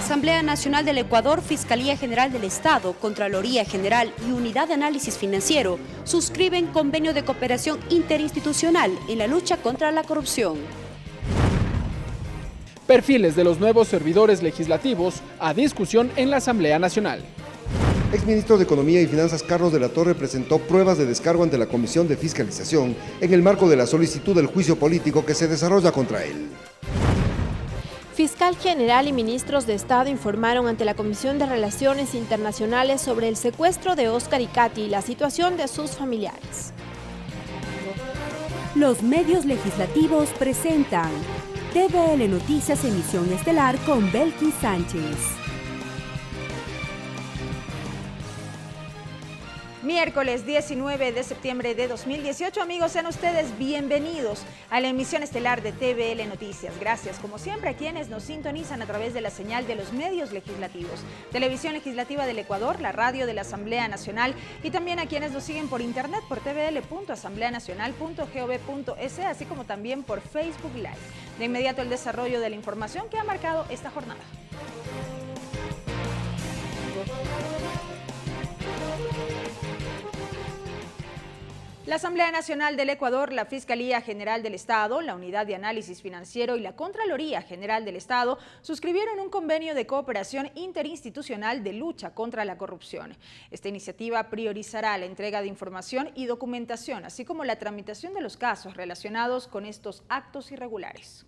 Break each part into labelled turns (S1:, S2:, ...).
S1: Asamblea Nacional del Ecuador, Fiscalía General del Estado, Contraloría General y Unidad de Análisis Financiero suscriben convenio de cooperación interinstitucional en la lucha contra la corrupción.
S2: Perfiles de los nuevos servidores legislativos a discusión en la Asamblea Nacional.
S3: Exministro de Economía y Finanzas Carlos de la Torre presentó pruebas de descargo ante la Comisión de Fiscalización en el marco de la solicitud del juicio político que se desarrolla contra él.
S4: Fiscal General y ministros de Estado informaron ante la Comisión de Relaciones Internacionales sobre el secuestro de Óscar y Katy y la situación de sus familiares.
S5: Los medios legislativos presentan TVL Noticias Emisión Estelar con Belkis Sánchez.
S6: Miércoles 19 de septiembre de 2018, amigos, sean ustedes bienvenidos a la emisión estelar de TVL Noticias. Gracias, como siempre, a quienes nos sintonizan a través de la señal de los medios legislativos, Televisión Legislativa del Ecuador, la radio de la Asamblea Nacional y también a quienes nos siguen por internet por tvl.asambleanacional.gov.es, así como también por Facebook Live. De inmediato el desarrollo de la información que ha marcado esta jornada. La Asamblea Nacional del Ecuador, la Fiscalía General del Estado, la Unidad de Análisis Financiero y la Contraloría General del Estado suscribieron un convenio de cooperación interinstitucional de lucha contra la corrupción. Esta iniciativa priorizará la entrega de información y documentación, así como la tramitación de los casos relacionados con estos actos irregulares.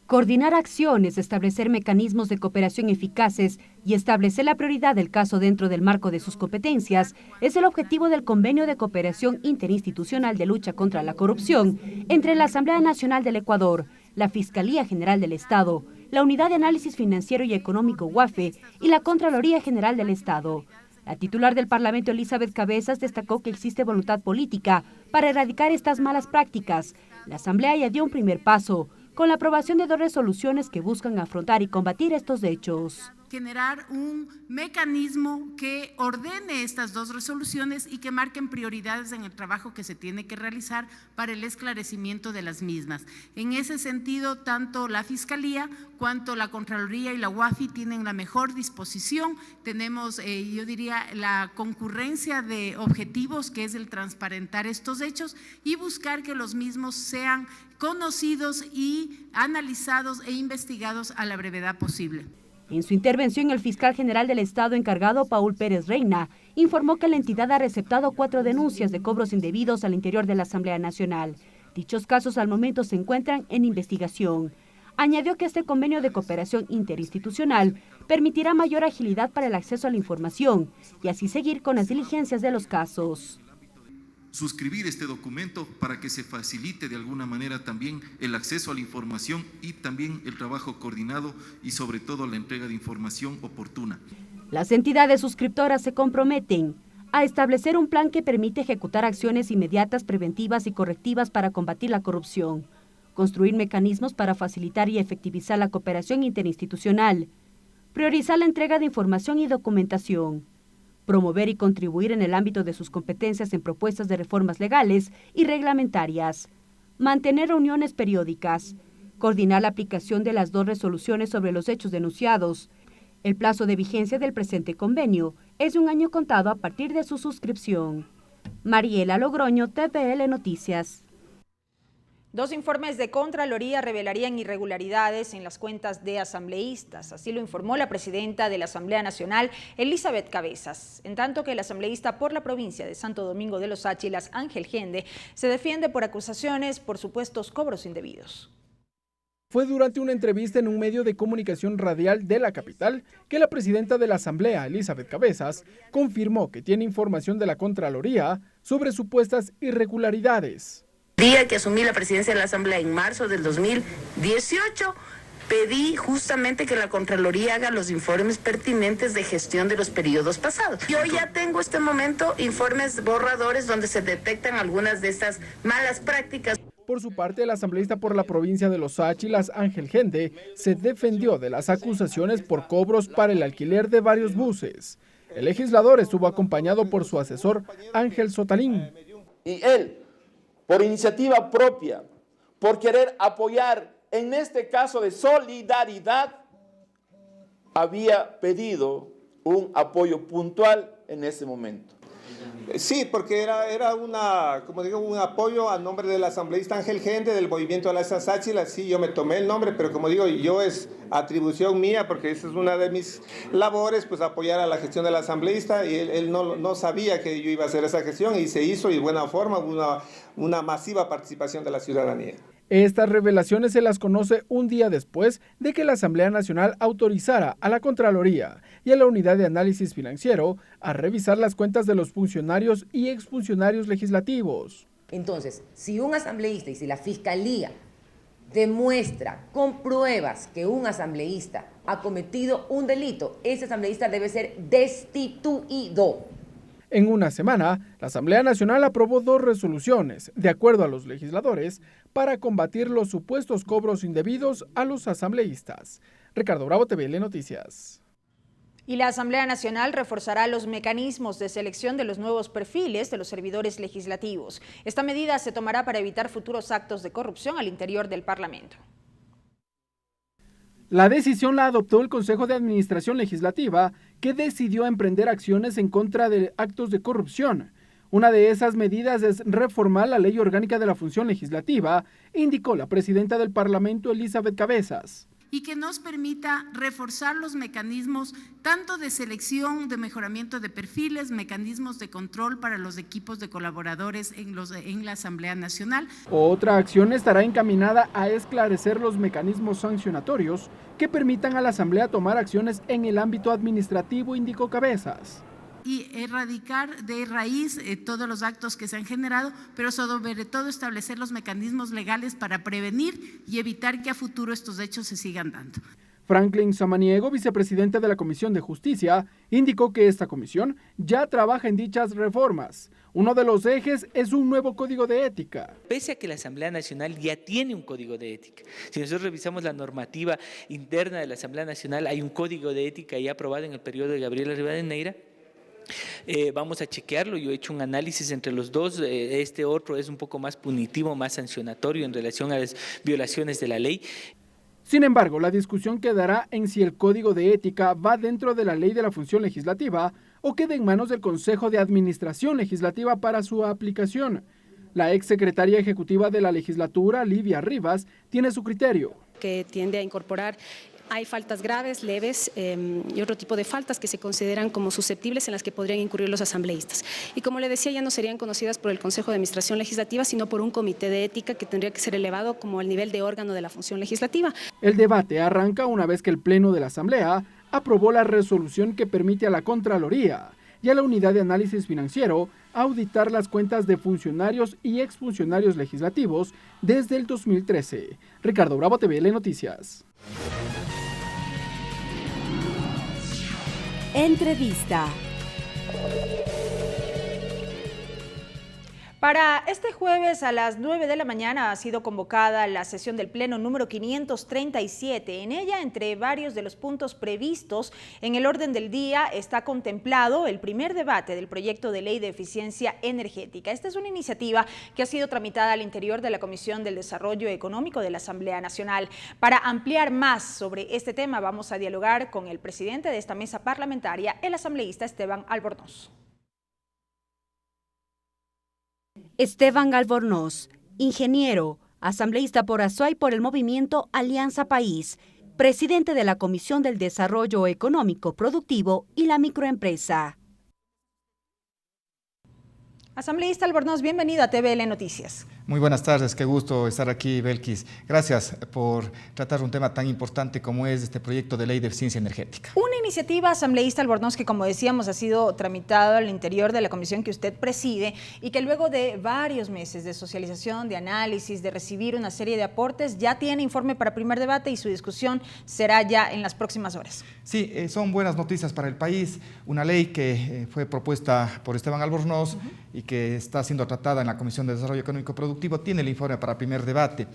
S5: Coordinar acciones, establecer mecanismos de cooperación eficaces y establecer la prioridad del caso dentro del marco de sus competencias es el objetivo del Convenio de Cooperación Interinstitucional de Lucha contra la Corrupción entre la Asamblea Nacional del Ecuador, la Fiscalía General del Estado, la Unidad de Análisis Financiero y Económico UAFE y la Contraloría General del Estado. La titular del Parlamento, Elizabeth Cabezas, destacó que existe voluntad política para erradicar estas malas prácticas. La Asamblea ya dio un primer paso con la aprobación de 2 resoluciones que buscan afrontar y combatir estos hechos.
S7: Generar un mecanismo que ordene estas 2 resoluciones y que marquen prioridades en el trabajo que se tiene que realizar para el esclarecimiento de las mismas. En ese sentido, tanto la Fiscalía cuanto la Contraloría y la UAFI tienen la mejor disposición. Tenemos, yo diría, la concurrencia de objetivos, que es el transparentar estos hechos y buscar que los mismos sean conocidos y analizados e investigados a la brevedad posible.
S5: En su intervención, el fiscal general del Estado encargado, Paul Pérez Reina, informó que la entidad ha receptado 4 denuncias de cobros indebidos al interior de la Asamblea Nacional. Dichos casos al momento se encuentran en investigación. Añadió que este convenio de cooperación interinstitucional permitirá mayor agilidad para el acceso a la información y así seguir con las diligencias de los casos.
S8: Suscribir este documento para que se facilite de alguna manera también el acceso a la información y también el trabajo coordinado y sobre todo la entrega de información oportuna.
S5: Las entidades suscriptoras se comprometen a establecer un plan que permite ejecutar acciones inmediatas, preventivas y correctivas para combatir la corrupción, construir mecanismos para facilitar y efectivizar la cooperación interinstitucional, priorizar la entrega de información y documentación, promover y contribuir en el ámbito de sus competencias en propuestas de reformas legales y reglamentarias, mantener reuniones periódicas, coordinar la aplicación de las 2 resoluciones sobre los hechos denunciados. El plazo de vigencia del presente convenio es de 1 año contado a partir de su suscripción. Mariela Logroño, TVL Noticias.
S6: 2 informes de Contraloría revelarían irregularidades en las cuentas de asambleístas. Así lo informó la presidenta de la Asamblea Nacional, Elizabeth Cabezas. En tanto que el asambleísta por la provincia de Santo Domingo de los Áchilas, Ángel Gende, se defiende por acusaciones por supuestos cobros indebidos.
S2: Fue durante una entrevista en un medio de comunicación radial de la capital que la presidenta de la Asamblea, Elizabeth Cabezas, confirmó que tiene información de la Contraloría sobre supuestas irregularidades.
S9: El día que asumí la presidencia de la Asamblea en marzo del 2018, pedí justamente que la Contraloría haga los informes pertinentes de gestión de los periodos pasados. Yo ya tengo este momento informes borradores donde se detectan algunas de estas malas prácticas.
S2: Por su parte, el asambleísta por la provincia de Los Áchilas, Ángel Gende, se defendió de las acusaciones por cobros para el alquiler de varios buses. El legislador estuvo acompañado por su asesor, Ángel Sotalín.
S10: Y él, por iniciativa propia, por querer apoyar en este caso de solidaridad, había pedido un apoyo puntual en ese momento.
S11: Sí, porque era un apoyo a nombre del asambleísta Ángel Gende del movimiento de las Sáchilas. Sí, yo me tomé el nombre, pero como digo, yo es atribución mía, porque esa es una de mis labores, pues apoyar a la gestión del asambleísta, y él no sabía que yo iba a hacer esa gestión, y se hizo, y de buena forma, una masiva participación de la ciudadanía.
S2: Estas revelaciones se las conoce un día después de que la Asamblea Nacional autorizara a la Contraloría y a la Unidad de Análisis Financiero a revisar las cuentas de los funcionarios y exfuncionarios legislativos.
S12: Entonces, si un asambleísta y si la Fiscalía demuestra con pruebas que un asambleísta ha cometido un delito, ese asambleísta debe ser destituido.
S2: En una semana, la Asamblea Nacional aprobó 2 resoluciones, de acuerdo a los legisladores, para combatir los supuestos cobros indebidos a los asambleístas. Ricardo Bravo, TVL Noticias.
S6: Y la Asamblea Nacional reforzará los mecanismos de selección de los nuevos perfiles de los servidores legislativos. Esta medida se tomará para evitar futuros actos de corrupción al interior del Parlamento.
S2: La decisión la adoptó el Consejo de Administración Legislativa, que decidió emprender acciones en contra de actos de corrupción. Una de esas medidas es reformar la Ley Orgánica de la Función Legislativa, indicó la presidenta del Parlamento, Elizabeth Cabezas.
S7: Y que nos permita reforzar los mecanismos tanto de selección, de mejoramiento de perfiles, mecanismos de control para los equipos de colaboradores en la Asamblea Nacional.
S2: Otra acción estará encaminada a esclarecer los mecanismos sancionatorios que permitan a la Asamblea tomar acciones en el ámbito administrativo, indicó Cabezas.
S7: Y erradicar de raíz todos los actos que se han generado, pero sobre todo establecer los mecanismos legales para prevenir y evitar que a futuro estos hechos se sigan dando.
S2: Franklin Samaniego, vicepresidente de la Comisión de Justicia, indicó que esta comisión ya trabaja en dichas reformas. Uno de los ejes es un nuevo código de ética.
S13: Pese a que la Asamblea Nacional ya tiene un código de ética, si nosotros revisamos la normativa interna de la Asamblea Nacional, hay un código de ética ya aprobado en el periodo de Gabriela Rivadeneira. Vamos a chequearlo, yo he hecho un análisis entre los dos, este otro es un poco más punitivo, más sancionatorio en relación a las violaciones de la ley.
S2: Sin embargo, la discusión quedará en si el Código de Ética va dentro de la Ley de la Función Legislativa o queda en manos del Consejo de Administración Legislativa para su aplicación. La exsecretaria ejecutiva de la legislatura, Livia Rivas, tiene su criterio.
S14: Que tiende a incorporar. Hay faltas graves, leves y otro tipo de faltas que se consideran como susceptibles en las que podrían incurrir los asambleístas. Y como le decía, ya no serían conocidas por el Consejo de Administración Legislativa, sino por un comité de ética que tendría que ser elevado como al nivel de órgano de la función legislativa.
S2: El debate arranca una vez que el Pleno de la Asamblea aprobó la resolución que permite a la Contraloría y a la Unidad de Análisis Financiero auditar las cuentas de funcionarios y exfuncionarios legislativos desde el 2013. Ricardo Bravo, TVL Noticias.
S1: Entrevista.
S6: Para este jueves a las 9 de la mañana ha sido convocada la sesión del Pleno número 537. En ella, entre varios de los puntos previstos en el orden del día, está contemplado el primer debate del proyecto de ley de eficiencia energética. Esta es una iniciativa que ha sido tramitada al interior de la Comisión del Desarrollo Económico de la Asamblea Nacional. Para ampliar más sobre este tema, vamos a dialogar con el presidente de esta mesa parlamentaria, el asambleísta Esteban Albornoz.
S5: Esteban Albornoz, ingeniero, asambleísta por Azuay por el movimiento Alianza País, presidente de la Comisión del Desarrollo Económico, Productivo y la Microempresa.
S6: Asambleísta Albornoz, bienvenido a TVL Noticias.
S15: Muy buenas tardes, qué gusto estar aquí, Belkis. Gracias por tratar un tema tan importante como es este proyecto de ley de eficiencia energética.
S6: Una iniciativa, asambleísta Albornoz, que como decíamos ha sido tramitado al interior de la comisión que usted preside y que luego de varios meses de socialización, de análisis, de recibir una serie de aportes, ya tiene informe para primer debate y su discusión será ya en las próximas horas.
S15: Sí, son buenas noticias para el país. Una ley que fue propuesta por Esteban Albornoz y que está siendo tratada en la Comisión de Desarrollo Económico Productivo tiene el informe para primer debate.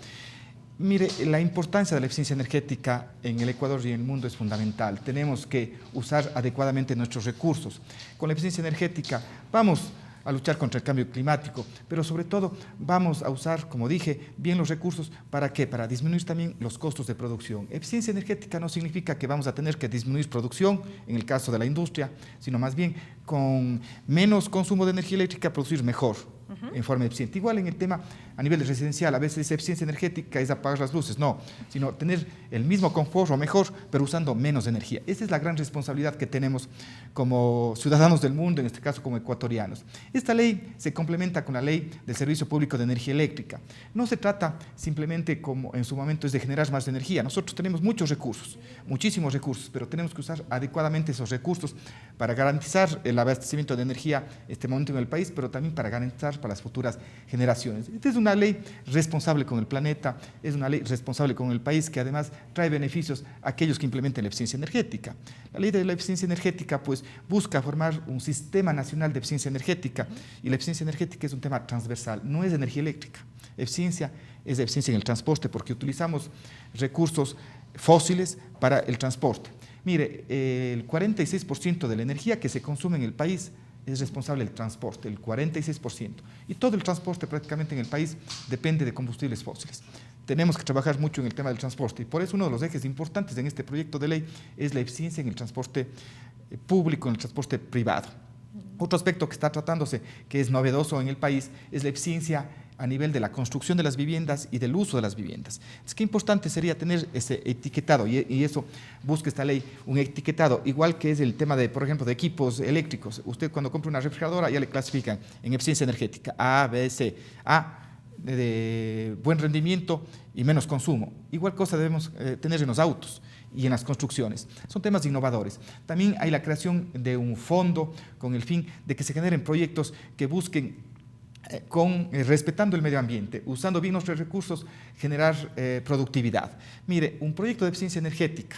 S15: Mire, la importancia de la eficiencia energética en el Ecuador y en el mundo es fundamental. Tenemos que usar adecuadamente nuestros recursos. Con la eficiencia energética vamos a luchar contra el cambio climático, pero sobre todo vamos a usar, como dije, bien los recursos. ¿Para qué? Para disminuir también los costos de producción. Eficiencia energética no significa que vamos a tener que disminuir producción, en el caso de la industria, sino más bien con menos consumo de energía eléctrica producir mejor, en forma eficiente. Igual en el tema a nivel residencial, a veces dice eficiencia energética es apagar las luces, no, sino tener el mismo confort o mejor, pero usando menos energía. Esa es la gran responsabilidad que tenemos como ciudadanos del mundo, en este caso como ecuatorianos. Esta ley se complementa con la ley del Servicio Público de Energía Eléctrica. No se trata simplemente, como en su momento, es de generar más energía. Nosotros tenemos muchos recursos, muchísimos recursos, pero tenemos que usar adecuadamente esos recursos para garantizar el abastecimiento de energía en este momento en el país, pero también para garantizar para las futuras generaciones. Esta es una ley responsable con el planeta, es una ley responsable con el país que además trae beneficios a aquellos que implementen la eficiencia energética. La ley de la eficiencia energética pues busca formar un sistema nacional de eficiencia energética y la eficiencia energética es un tema transversal, no es de energía eléctrica. Eficiencia es de eficiencia en el transporte porque utilizamos recursos fósiles para el transporte. Mire, el 46% de la energía que se consume en el país es responsable del transporte, el 46%. Y todo el transporte prácticamente en el país depende de combustibles fósiles. Tenemos que trabajar mucho en el tema del transporte y por eso uno de los ejes importantes en este proyecto de ley es la eficiencia en el transporte público, en el transporte privado. Otro aspecto que está tratándose, que es novedoso en el país, es la eficiencia a nivel de la construcción de las viviendas y del uso de las viviendas. Es que importante sería tener ese etiquetado y eso busca esta ley, un etiquetado, igual que es el tema de, por ejemplo, de equipos eléctricos. Usted cuando compra una refrigeradora ya le clasifican en eficiencia energética A, B, C. A, de buen rendimiento y menos consumo. Igual cosa debemos tener en los autos y en las construcciones. Son temas innovadores. También hay la creación de un fondo con el fin de que se generen proyectos que busquen respetando el medio ambiente, usando bien nuestros recursos, generar productividad. Mire, un proyecto de eficiencia energética,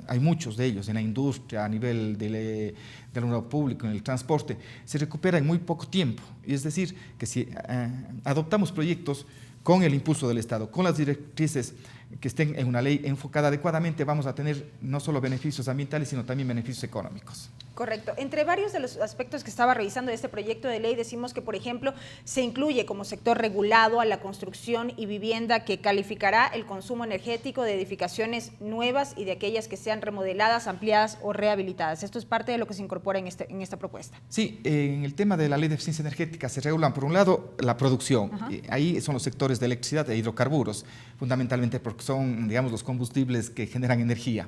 S15: hay muchos de ellos en la industria, a nivel del orden público, en el transporte, se recupera en muy poco tiempo. Y es decir, que si adoptamos proyectos con el impulso del Estado, con las directrices que estén en una ley enfocada adecuadamente, vamos a tener no solo beneficios ambientales, sino también beneficios económicos.
S6: Correcto. Entre varios de los aspectos que estaba revisando de este proyecto de ley, decimos que, por ejemplo, se incluye como sector regulado a la construcción y vivienda que calificará el consumo energético de edificaciones nuevas y de aquellas que sean remodeladas, ampliadas o rehabilitadas. Esto es parte de lo que se incorpora en esta propuesta.
S15: Sí, en el tema de la ley de eficiencia energética se regulan, por un lado, la producción. Ahí son los sectores de electricidad e hidrocarburos, fundamentalmente porque son, digamos, los combustibles que generan energía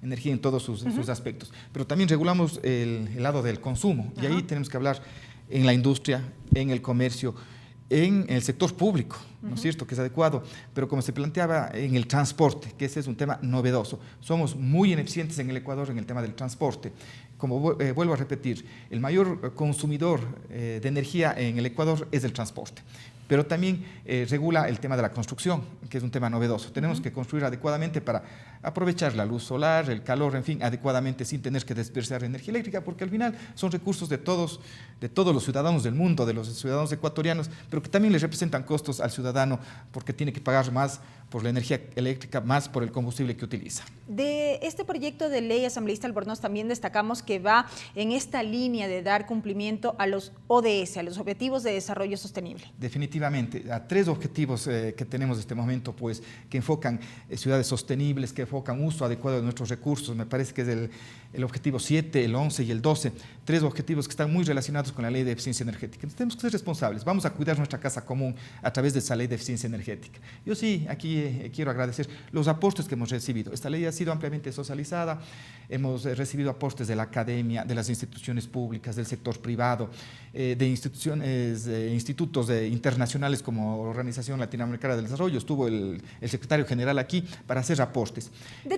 S15: en todos sus aspectos. Pero también regulamos el lado del consumo y ahí tenemos que hablar en la industria, en el comercio, en el sector público, ¿no es cierto?, que es adecuado, pero como se planteaba en el transporte, que ese es un tema novedoso. Somos muy ineficientes en el Ecuador en el tema del transporte. Como vuelvo a repetir, el mayor consumidor de energía en el Ecuador es el transporte. Pero también regula el tema de la construcción, que es un tema novedoso. Tenemos que construir adecuadamente para aprovechar la luz solar, el calor, en fin, adecuadamente sin tener que desperdiciar energía eléctrica, porque al final son recursos de todos los ciudadanos del mundo, de los ciudadanos ecuatorianos, pero que también les representan costos al ciudadano porque tiene que pagar más por la energía eléctrica, más por el combustible que utiliza.
S6: De este proyecto de ley, asambleísta Albornoz, también destacamos que va en esta línea de dar cumplimiento a los ODS, a los Objetivos de Desarrollo Sostenible.
S15: Definitivamente, a 3 objetivos que tenemos en este momento, pues, que enfocan ciudades sostenibles, que enfocan uso adecuado de nuestros recursos. Me parece que es el objetivo 7, el 11 y el 12, 3 objetivos que están muy relacionados con la ley de eficiencia energética. Entonces, tenemos que ser responsables, vamos a cuidar nuestra casa común a través de esa ley de eficiencia energética. Yo sí, aquí quiero agradecer los aportes que hemos recibido. Esta ley ha sido ampliamente socializada, hemos recibido aportes de la academia, de las instituciones públicas, del sector privado, de institutos internacionales como Organización Latinoamericana del Desarrollo. Estuvo el secretario general aquí para hacer aportes.
S6: De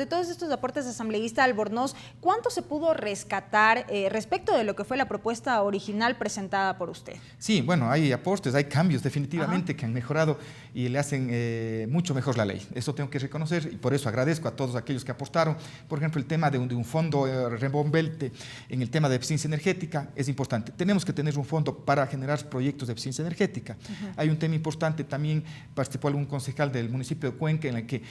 S6: todos estos aportes, asambleísta Albornoz, ¿cuánto se pudo rescatar respecto de lo que fue la propuesta original presentada por usted?
S15: Sí, bueno, hay aportes, hay cambios definitivamente que han mejorado y le hacen mucho mejor la ley. Eso tengo que reconocer y por eso agradezco a todos aquellos que aportaron. Por ejemplo, el tema de un fondo remombente en el tema de eficiencia energética es importante. Tenemos que tener un fondo para generar proyectos de eficiencia energética. energética. Hay un tema importante, también participó algún concejal del municipio de Cuenca en el que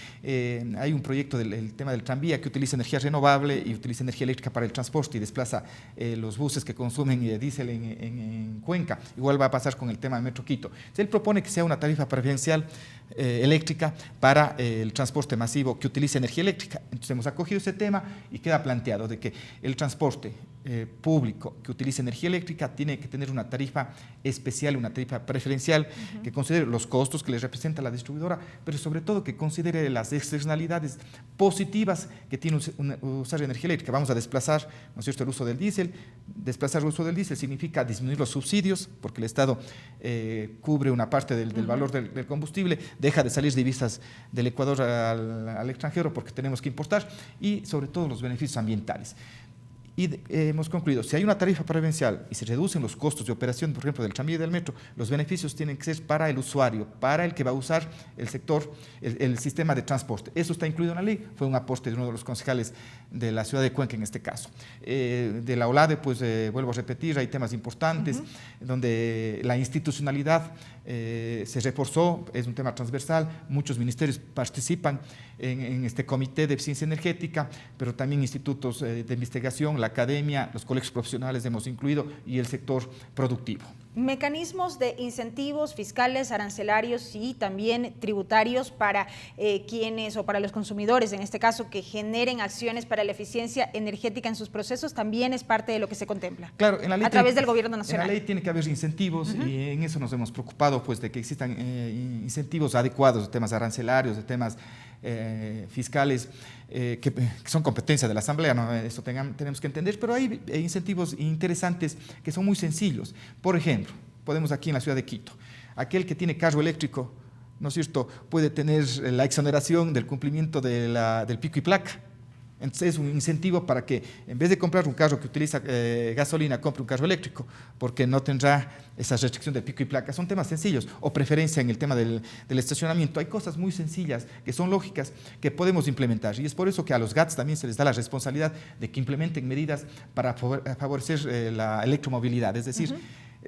S15: hay un proyecto del tema del tranvía que utiliza energía renovable y utiliza energía eléctrica para el transporte y desplaza los buses que consumen diésel en Cuenca. Igual va a pasar con el tema del Metro Quito. Entonces, él propone que sea una tarifa preferencial eléctrica para el transporte masivo que utilice energía eléctrica. Entonces hemos acogido ese tema y queda planteado de que el transporte público que utilice energía eléctrica tiene que tener una tarifa especial, una tarifa preferencial que considere los costos que le representa la distribuidora, pero sobre todo que considere las externalidades positivas que tiene usar energía eléctrica. Vamos a desplazar, ¿no es cierto?, el uso del diésel. Desplazar el uso del diésel significa disminuir los subsidios, porque el Estado cubre una parte del valor del combustible, deja de salir divisas del Ecuador al extranjero porque tenemos que importar, y sobre todo los beneficios ambientales. Y hemos concluido, si hay una tarifa preferencial y se reducen los costos de operación, por ejemplo, del tranvía y del metro, los beneficios tienen que ser para el usuario, para el que va a usar el sector, el sistema de transporte. Eso está incluido en la ley, fue un aporte de uno de los concejales de la ciudad de Cuenca en este caso. De la OLADE, pues vuelvo a repetir, hay temas importantes donde la institucionalidad se reforzó, es un tema transversal, muchos ministerios participan en este comité de eficiencia energética, pero también institutos de investigación, la academia, los colegios profesionales hemos incluido y el sector productivo.
S6: Mecanismos de incentivos fiscales, arancelarios y también tributarios para quienes o para los consumidores, en este caso, que generen acciones para la eficiencia energética en sus procesos, también es parte de lo que se contempla. Claro, en la ley a través del gobierno nacional.
S15: En la ley tiene que haber incentivos y en eso nos hemos preocupado, pues, de que existan incentivos adecuados de temas arancelarios, de temas fiscales que son competencia de la Asamblea, ¿no? Eso tenemos que entender, pero hay incentivos interesantes que son muy sencillos. Por ejemplo, podemos aquí en la ciudad de Quito, aquel que tiene carro eléctrico, ¿no es cierto?, puede tener la exoneración del cumplimiento del pico y placa. Entonces es un incentivo para que en vez de comprar un carro que utiliza gasolina, compre un carro eléctrico, porque no tendrá esa restricción de pico y placa. Son temas sencillos, o preferencia en el tema del estacionamiento. Hay cosas muy sencillas que son lógicas que podemos implementar, y es por eso que a los GATS también se les da la responsabilidad de que implementen medidas para favorecer la electromovilidad, es decir,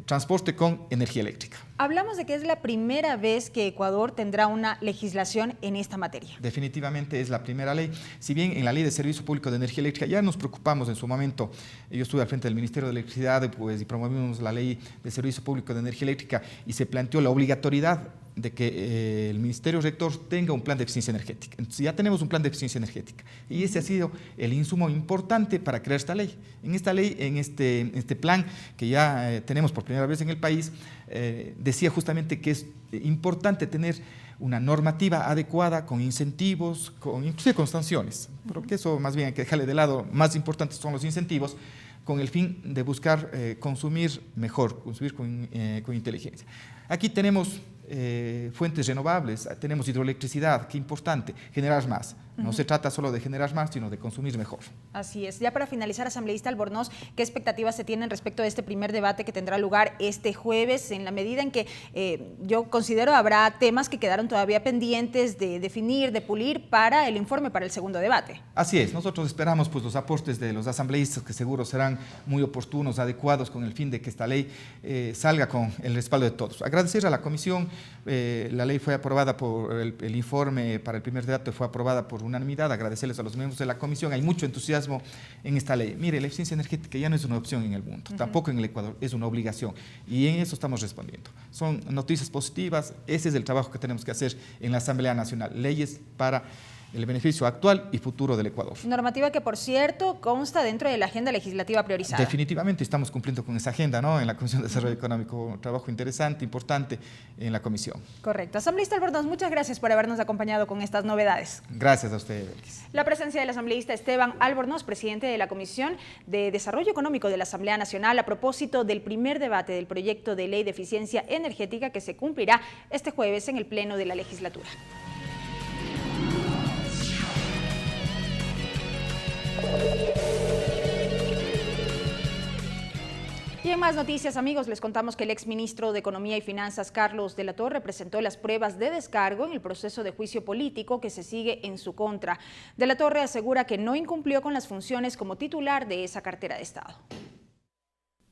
S15: transporte con energía eléctrica.
S6: Hablamos de que es la primera vez que Ecuador tendrá una legislación en esta materia.
S15: Definitivamente es la primera ley. Si bien en la Ley de Servicio Público de Energía Eléctrica ya nos preocupamos en su momento, yo estuve al frente del Ministerio de Electricidad, pues, y promovimos la Ley de Servicio Público de Energía Eléctrica y se planteó la obligatoriedad de que el Ministerio Rector tenga un plan de eficiencia energética. Entonces ya tenemos un plan de eficiencia energética y ese ha sido el insumo importante para crear esta ley. En esta ley, en este plan que ya tenemos por primera vez en el país, decía justamente que es importante tener una normativa adecuada con incentivos, inclusive con sanciones, pero que eso más bien hay que dejarle de lado. Más importantes son los incentivos, con el fin de buscar consumir mejor, consumir con inteligencia. Aquí tenemos fuentes renovables, tenemos hidroelectricidad, qué importante, generar más. No se trata solo de generar más, sino de consumir mejor.
S6: Así es. Ya para finalizar, asambleísta Albornoz, ¿qué expectativas se tienen respecto a este primer debate que tendrá lugar este jueves, en la medida en que yo considero habrá temas que quedaron todavía pendientes de definir, de pulir para el informe, para el segundo debate?
S15: Así es. Nosotros esperamos, pues, los aportes de los asambleístas, que seguro serán muy oportunos, adecuados, con el fin de que esta ley salga con el respaldo de todos. Agradecer a la comisión. La ley fue aprobada por el informe para el primer debate, fue aprobada por unanimidad. Agradecerles a los miembros de la comisión. Hay mucho entusiasmo en esta ley. Mire, la eficiencia energética ya no es una opción en el mundo, tampoco en el Ecuador, es una obligación, y en eso estamos respondiendo. Son noticias positivas. Ese es el trabajo que tenemos que hacer en la Asamblea Nacional, leyes para el beneficio actual y futuro del Ecuador.
S6: Normativa que, por cierto, consta dentro de la agenda legislativa priorizada.
S15: Definitivamente estamos cumpliendo con esa agenda, ¿no? En la Comisión de Desarrollo Económico, un trabajo interesante, importante en la comisión.
S6: Correcto. Asambleísta Albornoz, muchas gracias por habernos acompañado con estas novedades.
S15: Gracias a usted, Belkis.
S6: La presencia del asambleísta Esteban Albornoz, presidente de la Comisión de Desarrollo Económico de la Asamblea Nacional, a propósito del primer debate del proyecto de ley de eficiencia energética que se cumplirá este jueves en el Pleno de la legislatura. Y en más noticias, amigos, les contamos que el exministro de Economía y Finanzas, Carlos de la Torre, presentó las pruebas de descargo en el proceso de juicio político que se sigue en su contra. De la Torre asegura que no incumplió con las funciones como titular de esa cartera de Estado.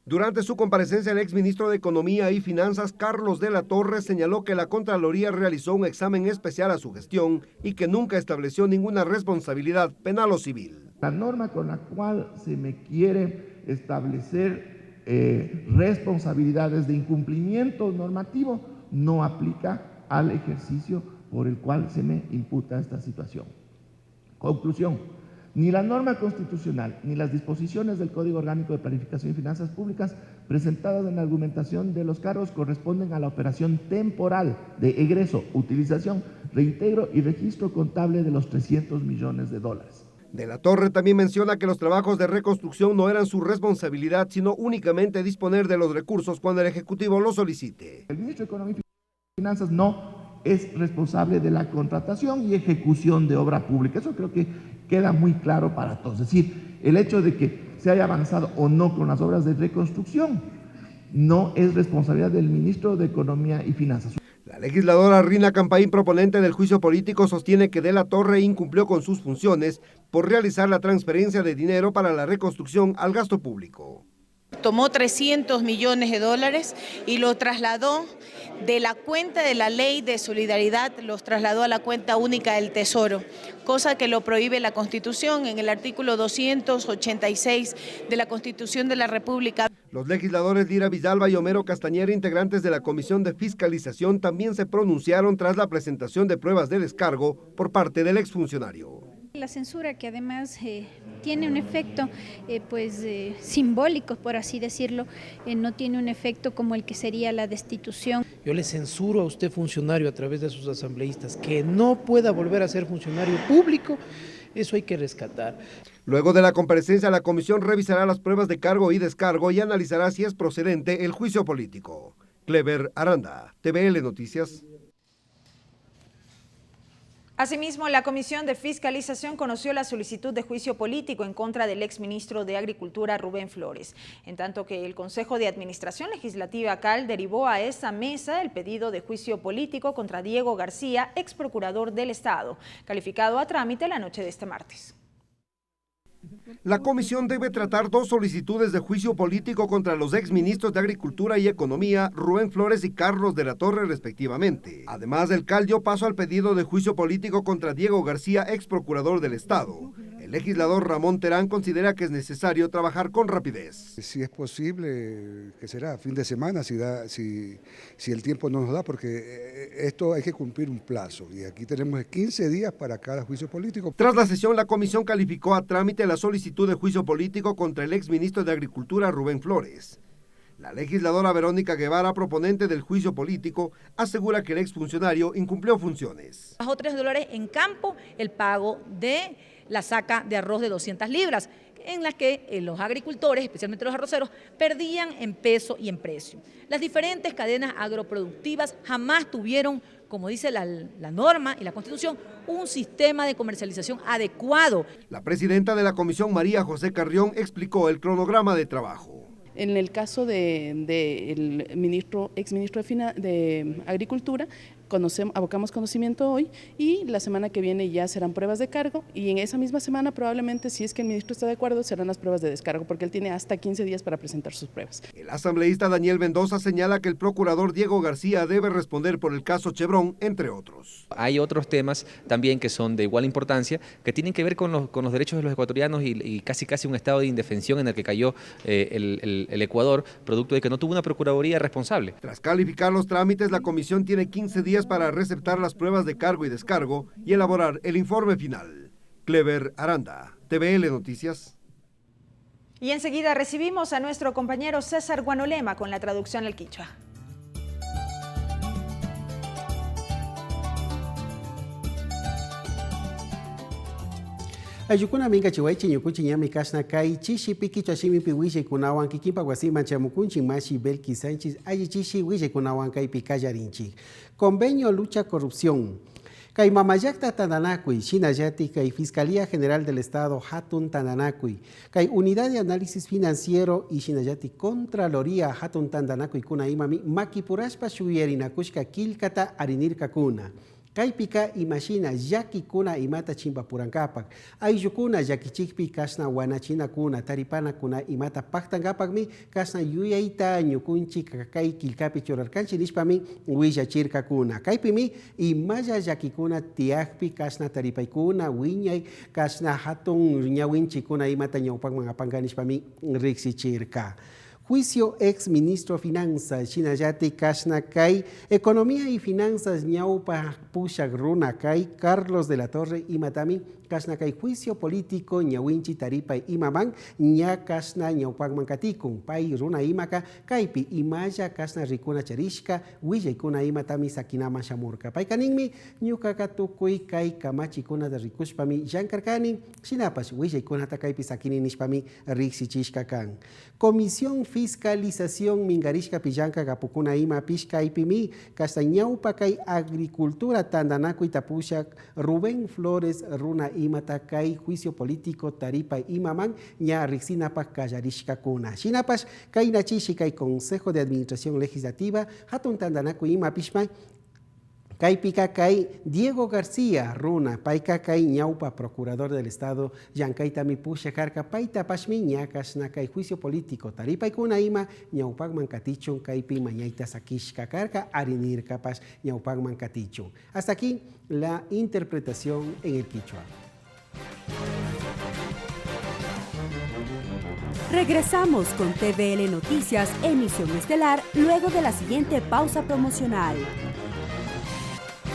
S3: Durante su comparecencia, el exministro de Economía y Finanzas, Carlos de la Torre, señaló que la Contraloría realizó un examen especial a su gestión y que nunca estableció ninguna responsabilidad penal o civil.
S16: La norma con la cual se me quiere establecer responsabilidades de incumplimiento normativo no aplica al ejercicio por el cual se me imputa esta situación. Conclusión. Ni la norma constitucional ni las disposiciones del Código Orgánico de Planificación y Finanzas Públicas presentadas en la argumentación de los cargos corresponden a la operación temporal de egreso, utilización, reintegro y registro contable de los $300 millones.
S3: De la Torre también menciona que los trabajos de reconstrucción no eran su responsabilidad, sino únicamente disponer de los recursos cuando el Ejecutivo lo solicite.
S16: El ministro de Economía y Finanzas no es responsable de la contratación y ejecución de obra pública. Eso creo que queda muy claro para todos. Es decir, el hecho de que se haya avanzado o no con las obras de reconstrucción no es responsabilidad del ministro de Economía y Finanzas.
S3: La legisladora Rina Campaín, proponente del juicio político, sostiene que De la Torre incumplió con sus funciones por realizar la transferencia de dinero para la reconstrucción al gasto público.
S17: Tomó $300 millones y lo trasladó de la cuenta de la Ley de Solidaridad, los trasladó a la cuenta única del Tesoro, cosa que lo prohíbe la Constitución en el artículo 286 de la Constitución de la República.
S3: Los legisladores Lira Villalba y Homero Castañeda, integrantes de la Comisión de Fiscalización, también se pronunciaron tras la presentación de pruebas de descargo por parte del exfuncionario.
S18: La censura, que además tiene un efecto simbólico, por así decirlo, no tiene un efecto como el que sería la destitución.
S19: Yo le censuro a usted, funcionario, a través de sus asambleístas, que no pueda volver a ser funcionario público. Eso hay que rescatar.
S3: Luego de la comparecencia, la comisión revisará las pruebas de cargo y descargo y analizará si es procedente el juicio político. Clever Aranda, TVL Noticias.
S6: Asimismo, la Comisión de Fiscalización conoció la solicitud de juicio político en contra del exministro de Agricultura, Rubén Flores, en tanto que el Consejo de Administración Legislativa CAL derivó a esa mesa el pedido de juicio político contra Diego García, ex procurador del Estado, calificado a trámite la noche de este martes.
S3: La comisión debe tratar dos solicitudes de juicio político contra los exministros de Agricultura y Economía, Rubén Flores y Carlos de la Torre, respectivamente. Además, el CAL dio paso al pedido de juicio político contra Diego García, ex procurador del Estado. El legislador Ramón Terán considera que es necesario trabajar con rapidez.
S20: Si es posible, que será fin de semana, si el tiempo no nos da, porque esto hay que cumplir un plazo y aquí tenemos 15 días para cada juicio político.
S3: Tras la sesión, la comisión calificó a trámite la solicitud de juicio político contra el exministro de Agricultura, Rubén Flores. La legisladora Verónica Guevara, proponente del juicio político, asegura que el exfuncionario incumplió funciones.
S21: Bajo $3 en campo el pago de la saca de arroz de 200 libras, en la que los agricultores, especialmente los arroceros, perdían en peso y en precio. Las diferentes cadenas agroproductivas jamás tuvieron, como dice la norma y la Constitución, un sistema de comercialización adecuado.
S3: La presidenta de la comisión, María José Carrión, explicó el cronograma de trabajo.
S22: En el caso del exministro de Agricultura, abocamos conocimiento hoy y la semana que viene ya serán pruebas de cargo y en esa misma semana probablemente, si es que el ministro está de acuerdo, serán las pruebas de descargo porque él tiene hasta 15 días para presentar sus pruebas.
S3: El asambleísta Daniel Mendoza señala que el procurador Diego García debe responder por el caso Chevron, entre otros.
S23: Hay otros temas también que son de igual importancia, que tienen que ver con los derechos de los ecuatorianos y casi un estado de indefensión en el que cayó el Ecuador, producto de que no tuvo una procuraduría responsable.
S3: Tras calificar los trámites, la comisión tiene 15 días para receptar las pruebas de cargo y descargo y elaborar el informe final. Clever Aranda, TVL Noticias.
S6: Y enseguida recibimos a nuestro compañero César Guanolema con la traducción al quichua.
S24: Ayukuna minga chihuaychi ñukunchi ñami kashna kai chishi piki chashimi pi wiche kunawan kikipa guasi manchamukunchi mashi Belki Sánchez ayi chishi wiche kunawan kai pikayarinchi. Convenio lucha corrupción. Kai mamayakta Tandanacui, Shinayati, kai Fiscalía General del Estado Hatun Tandanacui, kai Unidad de Análisis Financiero y Shinayati Contraloría Hatun Tandanacui kuna imami makipurashpa shuyerinakushka kilkata arinirka kuna. Kaypika imagina yakikuna imata chimpapurankapak, ayllukuna yakichikpi kasna wanachinakuna, taripanakuna imata paktankapakmi kasna yuyayta ñukunchik kay kilkapi churarkanchik nishpami willachirkakuna. Kaypimi imalla yakikuna tiakpi kasna taripaykuna wiñay kasna hatun ñawinchikuna imata ñawpakman apanka nishpami riksichirka. Juicio ex ministro Finanzas, Chinayati Kasna Kai, Economía y Finanzas Ñaupa Pushak Runa Kai, Carlos de la Torre y Matami, Kasna Kai, Juicio Político, Ñawinchi Taripa y Mamán, Ña Kasna Ñaupak Mankatikun, Pai Runa Imaka, Kaipi, Imaya Kasna Rikuna Charishka, Willikuna Imatami Sakinama Shamurka, Pai Kaningmi, Ñukakatukui Kai Kamachikuna de Rikushpami, Yankarkani, Sinapas, Willikuna Takaipi Sakini Nishpami, Rixichishka Kan. Comisión Fiscalización Mingarishka Pillanka Gapukuna Ima Pishka Ipimi Castañaupa Kai Agricultura Tandanaku Itapushak Rubén Flores Runa Imata Kai Juicio Político Taripa Imaman Ña Rixinapa Kallarishka Kuna Shinapash Kai Nachishi Kai Consejo de Administración Legislativa Hatun Tandanaku Ima Pishmay Kaipika Kai Diego García Runa, Paika Kai Ñaupa, Procurador del Estado, Yankaitami Pusha Karka, Paita Pashmi Ñakas Nakai Juicio Político, Taripa Ikuna Ima, Ñaupak Mancatichon, Kaipi Mañaita Sakishka Karka, Arinir Kapas, Ñaupak Mancatichon. Hasta aquí la interpretación en el quichua.
S1: Regresamos con TVL Noticias, emisión estelar, luego de la siguiente pausa promocional.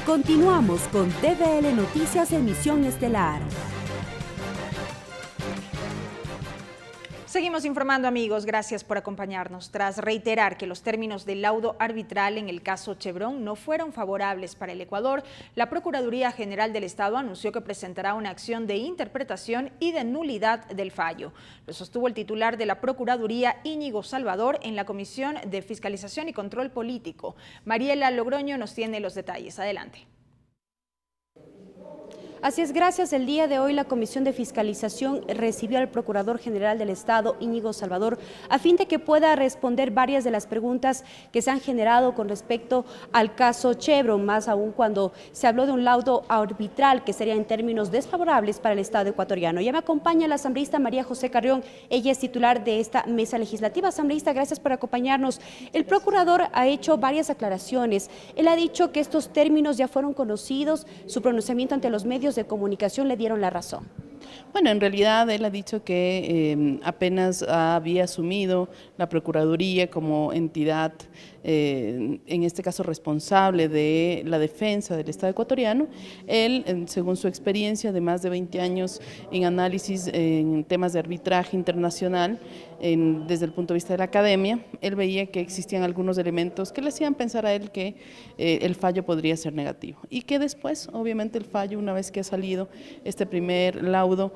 S1: Continuamos con TVL Noticias, emisión estelar.
S6: Seguimos informando, amigos. Gracias por acompañarnos. Tras reiterar que los términos del laudo arbitral en el caso Chevron no fueron favorables para el Ecuador, la Procuraduría General del Estado anunció que presentará una acción de interpretación y de nulidad del fallo. Lo sostuvo el titular de la Procuraduría, Íñigo Salvador, en la Comisión de Fiscalización y Control Político. Mariela Logroño nos tiene los detalles. Adelante.
S1: Así es, gracias. El día de hoy la Comisión de Fiscalización recibió al Procurador General del Estado, Íñigo Salvador, a fin de que pueda responder varias de las preguntas que se han generado con respecto al caso Chevron, más aún cuando se habló de un laudo arbitral que sería en términos desfavorables para el Estado ecuatoriano. Ya me acompaña la asambleísta María José Carrión, ella es titular de esta mesa legislativa. Asambleísta, gracias por acompañarnos. El Procurador ha hecho varias aclaraciones. Él ha dicho que estos términos ya fueron conocidos, su pronunciamiento ante los medios de comunicación le dieron la razón.
S22: Bueno, en realidad él ha dicho que apenas había asumido la Procuraduría como entidad, en este caso responsable de la defensa del Estado ecuatoriano. Él, según su experiencia de más de 20 años en análisis en temas de arbitraje internacional, desde el punto de vista de la academia, él veía que existían algunos elementos que le hacían pensar a él que el fallo podría ser negativo y que después, obviamente, el fallo, una vez que ha salido este primer laudo,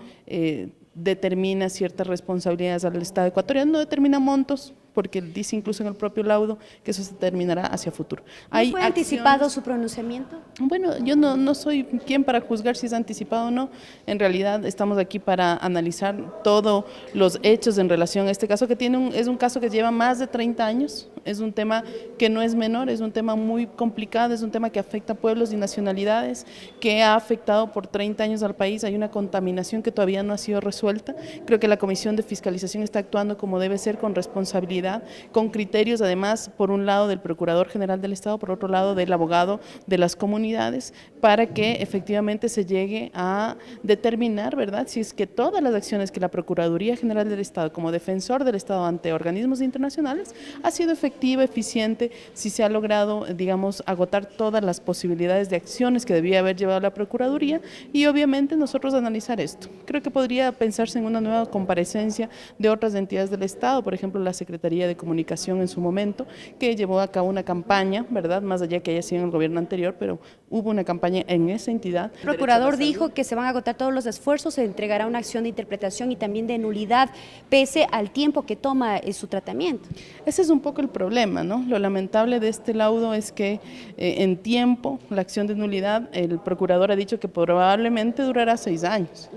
S22: determina ciertas responsabilidades al Estado ecuatoriano, no determina montos, porque dice incluso en el propio laudo que eso se determinará hacia futuro.
S1: ¿No fue anticipado su pronunciamiento? Bueno,
S22: yo no soy quien para juzgar si es anticipado o no. En realidad estamos aquí para analizar todos los hechos en relación a este caso, que es un caso que lleva más de 30 años, es un tema que no es menor, es un tema muy complicado, es un tema que afecta a pueblos y nacionalidades, que ha afectado por 30 años al país. Hay una contaminación que todavía no ha sido resuelta. Creo que la Comisión de Fiscalización está actuando como debe ser, con responsabilidad, con criterios, además, por un lado del Procurador General del Estado, por otro lado del abogado de las comunidades, para que efectivamente se llegue a determinar, ¿verdad?, si es que todas las acciones que la Procuraduría General del Estado, como defensor del Estado ante organismos internacionales, ha sido efectiva, eficiente, si se ha logrado, digamos, agotar todas las posibilidades de acciones que debía haber llevado la Procuraduría, y obviamente nosotros analizar esto. Creo que podría pensarse en una nueva comparecencia de otras entidades del Estado, por ejemplo, la Secretaría de Comunicación en su momento, que llevó a cabo una campaña, ¿verdad?, más allá que haya sido en el gobierno anterior, pero hubo una campaña en esa entidad.
S1: El Procurador dijo que se van a agotar todos los esfuerzos, se entregará una acción de interpretación y también de nulidad, pese al tiempo que toma su tratamiento.
S22: Ese es un poco el problema, ¿no? Lo lamentable de este laudo es que en tiempo, la acción de nulidad, el Procurador ha dicho que probablemente durará 6 años.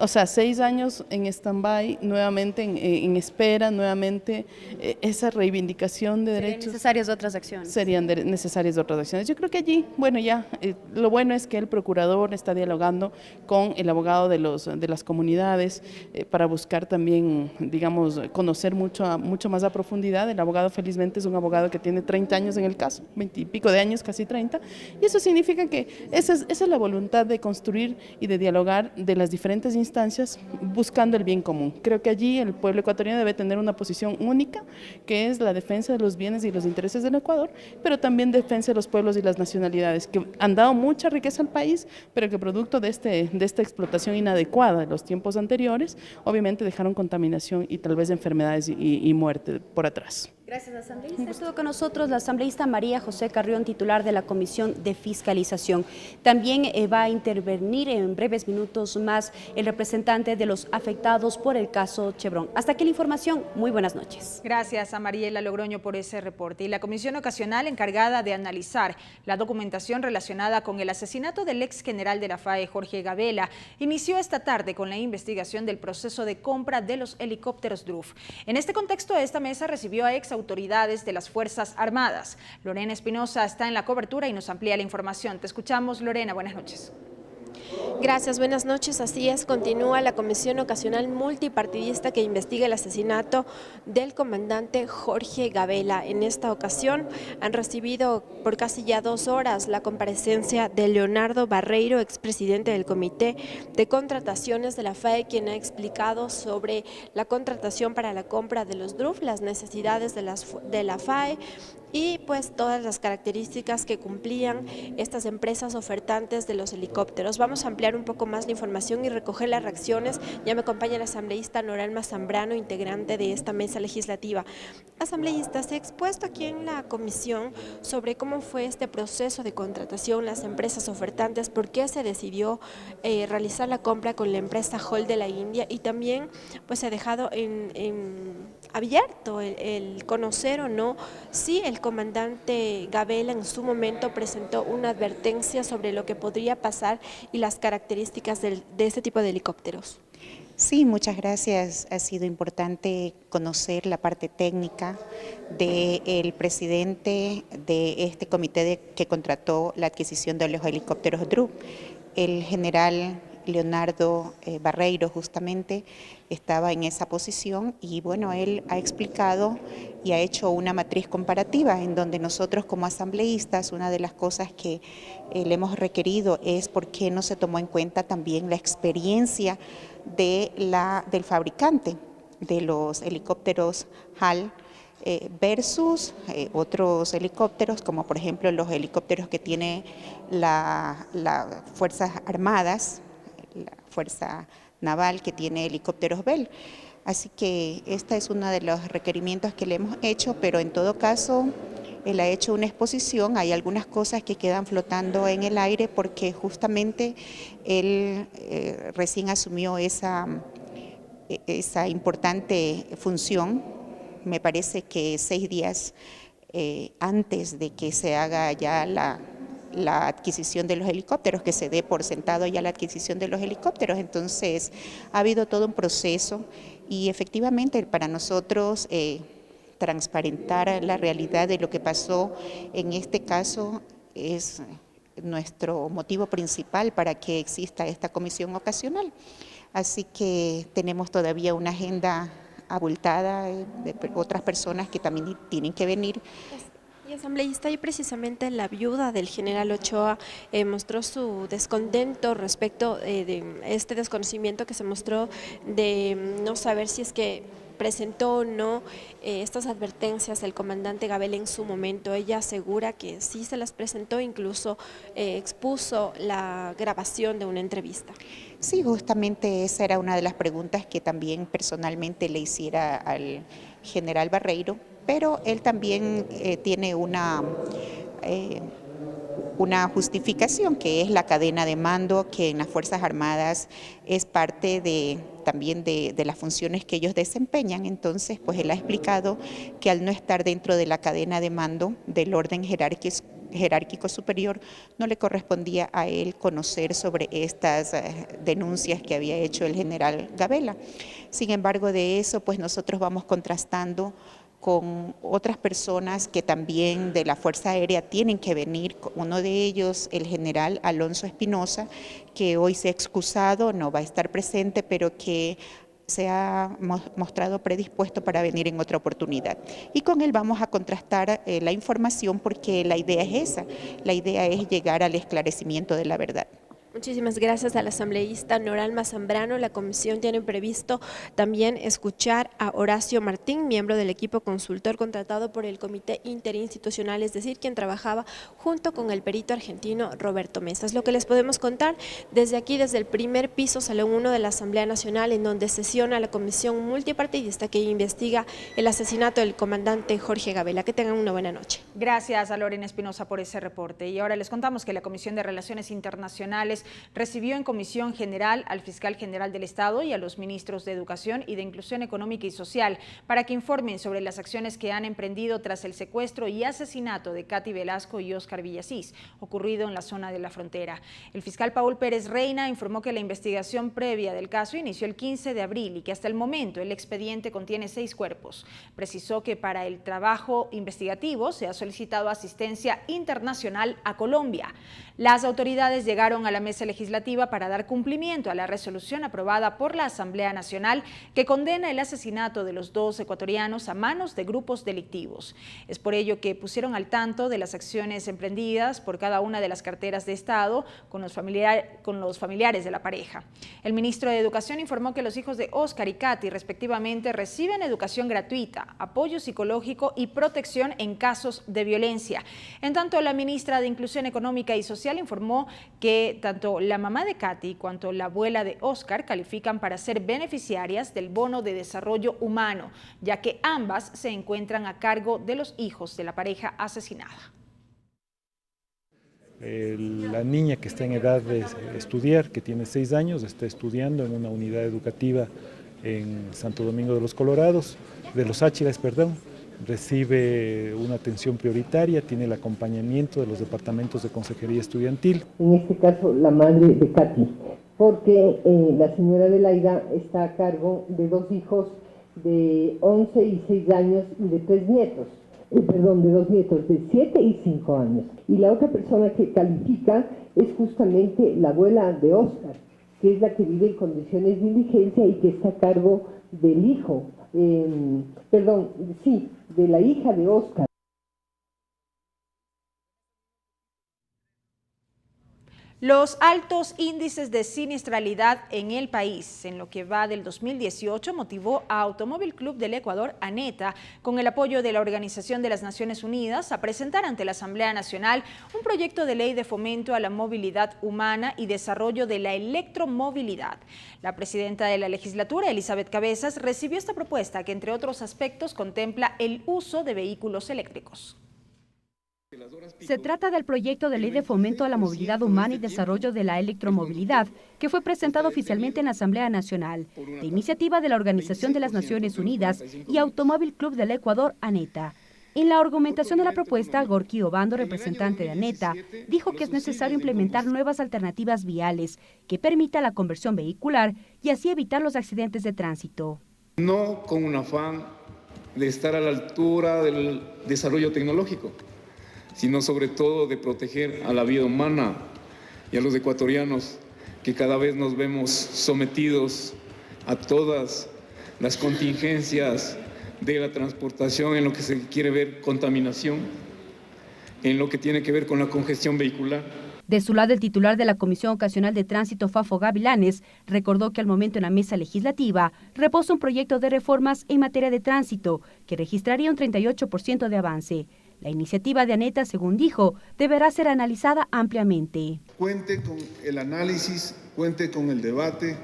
S22: O sea, 6 años en stand-by, nuevamente en espera, nuevamente esa reivindicación de derechos.
S1: ¿Serían necesarias otras acciones?
S22: Serían necesarias otras acciones. Yo creo que allí, bueno, ya, lo bueno es que el procurador está dialogando con el abogado de las comunidades para buscar también, digamos, conocer mucho más a profundidad. El abogado felizmente es un abogado que tiene 30 años en el caso, 20 y pico de años, casi 30, y eso significa que esa es la voluntad de construir y de dialogar de las diferentes instancias buscando el bien común. Creo que allí el pueblo ecuatoriano debe tener una posición única, que es la defensa de los bienes y los intereses del Ecuador, pero también defensa de los pueblos y las nacionalidades, que han dado mucha riqueza al país, pero que producto de esta explotación inadecuada de los tiempos anteriores, obviamente dejaron contaminación y tal vez enfermedades y muerte por atrás.
S1: Gracias, asambleísta. Estuvo con nosotros la asambleísta María José Carrión, titular de la Comisión de Fiscalización. También va a intervenir en breves minutos más el representante de los afectados por el caso Chevron. Hasta aquí la información. Muy buenas noches.
S6: Gracias a Mariela Logroño por ese reporte. Y la comisión ocasional encargada de analizar la documentación relacionada con el asesinato del ex general de la FAE, Jorge Gabela, inició esta tarde con la investigación del proceso de compra de los helicópteros DRUF. En este contexto, esta mesa recibió a ex autoridades de las Fuerzas Armadas. Lorena Espinosa está en la cobertura y nos amplía la información. Te escuchamos, Lorena. Buenas noches.
S4: Gracias, buenas noches. Así es, continúa la comisión ocasional multipartidista que investiga el asesinato del comandante Jorge Gabela. En esta ocasión han recibido por casi ya 2 horas la comparecencia de Leonardo Barreiro, expresidente del Comité de Contrataciones de la FAE, quien ha explicado sobre la contratación para la compra de los DRUF, las necesidades de la FAE, y pues todas las características que cumplían estas empresas ofertantes de los helicópteros. Vamos a ampliar un poco más la información y recoger las reacciones. Ya me acompaña la asambleísta Noralma Zambrano, integrante de esta mesa legislativa. Asambleísta, se ha expuesto aquí en la comisión sobre cómo fue este proceso de contratación, las empresas ofertantes, por qué se decidió realizar la compra con la empresa Hall de la India, y también pues se ha dejado abierto el conocer o no si el comandante Gabela en su momento presentó una advertencia sobre lo que podría pasar y las características de este tipo de helicópteros.
S8: Sí, muchas gracias. Ha sido importante conocer la parte técnica del presidente de este comité que contrató la adquisición de los helicópteros DRUF, el general Leonardo Barreiro, justamente estaba en esa posición, y bueno, él ha explicado y ha hecho una matriz comparativa en donde nosotros como asambleístas, una de las cosas que le hemos requerido es por qué no se tomó en cuenta también la experiencia del fabricante de los helicópteros HAL versus otros helicópteros, como por ejemplo los helicópteros que tiene las Fuerzas Armadas, la Fuerza Naval, que tiene helicópteros Bell. Así que este es uno de los requerimientos que le hemos hecho, pero en todo caso él ha hecho una exposición. Hay algunas cosas que quedan flotando en el aire porque justamente él recién asumió esa importante función. Me parece que 6 días antes de que se haga ya la adquisición de los helicópteros, que se dé por sentado ya la adquisición de los helicópteros. Entonces ha habido todo un proceso y efectivamente para nosotros transparentar la realidad de lo que pasó en este caso es nuestro motivo principal para que exista esta comisión ocasional. Así que tenemos todavía una agenda abultada de otras personas que también tienen que venir.
S4: Y asambleísta, y precisamente la viuda del general Ochoa mostró su descontento respecto de este desconocimiento que se mostró de no saber si es que presentó o no estas advertencias del comandante Gabela en su momento. Ella asegura que sí se las presentó, incluso expuso la grabación de una entrevista.
S8: Sí, justamente esa era una de las preguntas que también personalmente le hiciera al general Barreiro, pero él también tiene una justificación, que es la cadena de mando, que en las Fuerzas Armadas es parte también de las funciones que ellos desempeñan. Entonces, pues él ha explicado que al no estar dentro de la cadena de mando del orden jerárquico superior, no le correspondía a él conocer sobre estas denuncias que había hecho el general Gabela. Sin embargo, de eso, pues nosotros vamos contrastando con otras personas que también de la Fuerza Aérea tienen que venir. Uno de ellos, el general Alonso Espinosa, que hoy se ha excusado, no va a estar presente, pero que se ha mostrado predispuesto para venir en otra oportunidad. Y con él vamos a contrastar la información porque la idea es esa, la idea es llegar al esclarecimiento de la verdad.
S4: Muchísimas gracias al asambleísta Noralma Zambrano. La comisión tiene previsto también escuchar a Horacio Martín, miembro del equipo consultor contratado por el Comité Interinstitucional, es decir, quien trabajaba junto con el perito argentino Roberto Mesa. Es lo que les podemos contar desde aquí, desde el primer piso, Salón 1 de la Asamblea Nacional, en donde sesiona la comisión multipartidista que investiga el asesinato del comandante Jorge Gabela. Que tengan una buena noche.
S6: Gracias a Lorena Espinosa por ese reporte. Y ahora les contamos que la Comisión de Relaciones Internacionales recibió en comisión general al fiscal general del Estado y a los ministros de Educación y de Inclusión Económica y Social para que informen sobre las acciones que han emprendido tras el secuestro y asesinato de Katy Velasco y Óscar Villasís, ocurrido en la zona de la frontera. El fiscal Paul Pérez Reina informó que la investigación previa del caso inició el 15 de abril y que hasta el momento el expediente contiene 6 cuerpos. Precisó que para el trabajo investigativo se ha solicitado asistencia internacional a Colombia. Las autoridades llegaron a la mesa legislativa para dar cumplimiento a la resolución aprobada por la Asamblea Nacional que condena el asesinato de los 2 ecuatorianos a manos de grupos delictivos. Es por ello que pusieron al tanto de las acciones emprendidas por cada una de las carteras de Estado con los familiares de la pareja. El ministro de Educación informó que los hijos de Óscar y Katy respectivamente reciben educación gratuita, apoyo psicológico y protección en casos de violencia. En tanto, la ministra de Inclusión Económica y Social informó que tanto la mamá de Katy cuanto la abuela de Óscar califican para ser beneficiarias del bono de desarrollo humano, ya que ambas se encuentran a cargo de los hijos de la pareja asesinada.
S9: La niña que está en edad de estudiar, que tiene 6 años, está estudiando en una unidad educativa en Santo Domingo de los Áchilas, recibe una atención prioritaria, tiene el acompañamiento de los departamentos de consejería estudiantil.
S10: En este caso, la madre de Katy, porque la señora Adelaida está a cargo de 2 hijos de 11 y 6 años y de 3 nietos, de 2 nietos de 7 y 5 años. Y la otra persona que califica es justamente la abuela de Óscar, que es la que vive en condiciones de indigencia y que está a cargo del hijo, de la hija de Óscar.
S6: Los altos índices de siniestralidad en el país en lo que va del 2018 motivó a Automóvil Club del Ecuador, ANETA, con el apoyo de la Organización de las Naciones Unidas, a presentar ante la Asamblea Nacional un proyecto de ley de fomento a la movilidad humana y desarrollo de la electromovilidad. La presidenta de la legislatura, Elizabeth Cabezas, recibió esta propuesta que, entre otros aspectos, contempla el uso de vehículos eléctricos.
S5: Se trata del proyecto de ley de fomento a la movilidad humana y desarrollo de la electromovilidad, que fue presentado oficialmente en la Asamblea Nacional, de iniciativa de la Organización de las Naciones Unidas y Automóvil Club del Ecuador, ANETA. En la argumentación de la propuesta, Gorky Obando, representante de ANETA, dijo que es necesario implementar nuevas alternativas viales que permitan la conversión vehicular y así evitar los accidentes de tránsito.
S11: No con un afán de estar a la altura del desarrollo tecnológico, sino sobre todo de proteger a la vida humana y a los ecuatorianos que cada vez nos vemos sometidos a todas las contingencias de la transportación, en lo que se quiere ver contaminación, en lo que tiene que ver con la congestión vehicular.
S5: De su lado, el titular de la Comisión Ocasional de Tránsito, Fafo Gavilanes, recordó que al momento en la mesa legislativa reposa un proyecto de reformas en materia de tránsito que registraría un 38% de avance. La iniciativa de ANETA, según dijo, deberá ser analizada ampliamente.
S12: Cuente con el análisis, cuente con el debate,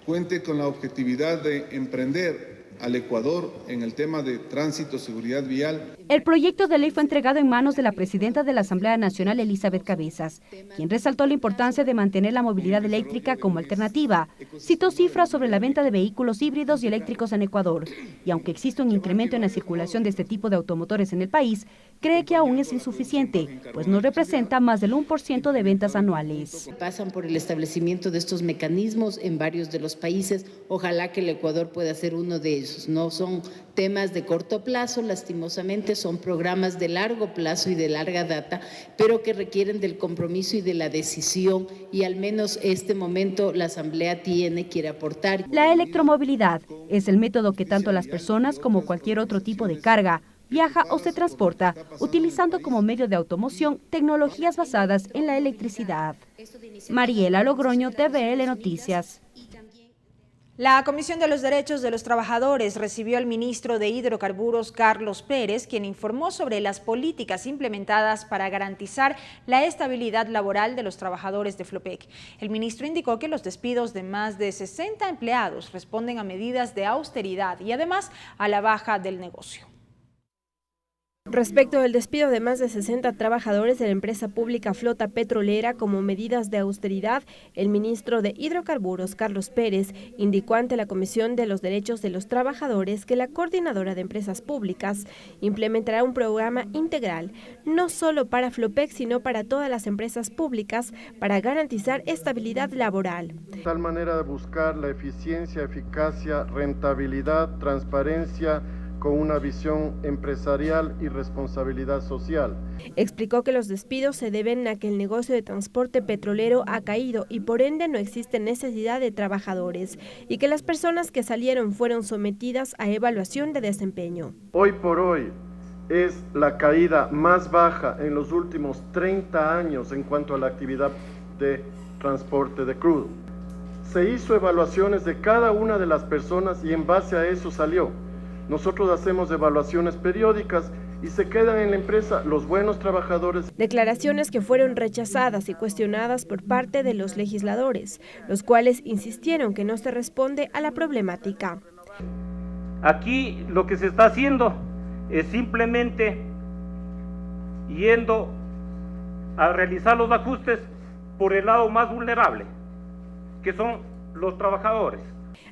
S12: cuente con la objetividad de emprender al Ecuador en el tema de tránsito, seguridad vial.
S5: El proyecto de ley fue entregado en manos de la presidenta de la Asamblea Nacional, Elizabeth Cabezas, quien resaltó la importancia de mantener la movilidad eléctrica como alternativa. Citó cifras sobre la venta de vehículos híbridos y eléctricos en Ecuador, y aunque existe un incremento en la circulación de este tipo de automotores en el país, cree que aún es insuficiente, pues no representa más del 1% de ventas anuales.
S2: Pasan por el establecimiento de estos mecanismos en varios de los países. Ojalá que el Ecuador pueda ser uno de ellos. No son temas de corto plazo, lastimosamente, son programas de largo plazo y de larga data, pero que requieren del compromiso y de la decisión, y al menos este momento la Asamblea quiere aportar.
S5: La electromovilidad es el método que tanto las personas como cualquier otro tipo de carga viaja o se transporta, utilizando como medio de automoción tecnologías basadas en la electricidad. Mariela Logroño, TVL Noticias.
S6: La Comisión de los Derechos de los Trabajadores recibió al ministro de Hidrocarburos, Carlos Pérez, quien informó sobre las políticas implementadas para garantizar la estabilidad laboral de los trabajadores de Flopec. El ministro indicó que los despidos de más de 60 empleados responden a medidas de austeridad y además a la baja del negocio.
S4: Respecto del despido de más de 60 trabajadores de la empresa pública Flota Petrolera como medidas de austeridad, el ministro de Hidrocarburos, Carlos Pérez, indicó ante la Comisión de los Derechos de los Trabajadores que la Coordinadora de Empresas Públicas implementará un programa integral, no solo para Flopec, sino para todas las empresas públicas, para garantizar estabilidad laboral.
S7: De tal manera de buscar la eficiencia, eficacia, rentabilidad, transparencia, con una visión empresarial y responsabilidad social.
S4: Explicó que los despidos se deben a que el negocio de transporte petrolero ha caído y por ende no existe necesidad de trabajadores y que las personas que salieron fueron sometidas a evaluación de desempeño.
S7: Hoy por hoy es la caída más baja en los últimos 30 años en cuanto a la actividad de transporte de crudo. Se hizo evaluaciones de cada una de las personas y en base a eso salió. Nosotros hacemos evaluaciones periódicas y se quedan en la empresa los buenos trabajadores.
S4: Declaraciones que fueron rechazadas y cuestionadas por parte de los legisladores, los cuales insistieron que no se responde a la problemática.
S13: Aquí lo que se está haciendo es simplemente yendo a realizar los ajustes por el lado más vulnerable, que son los trabajadores.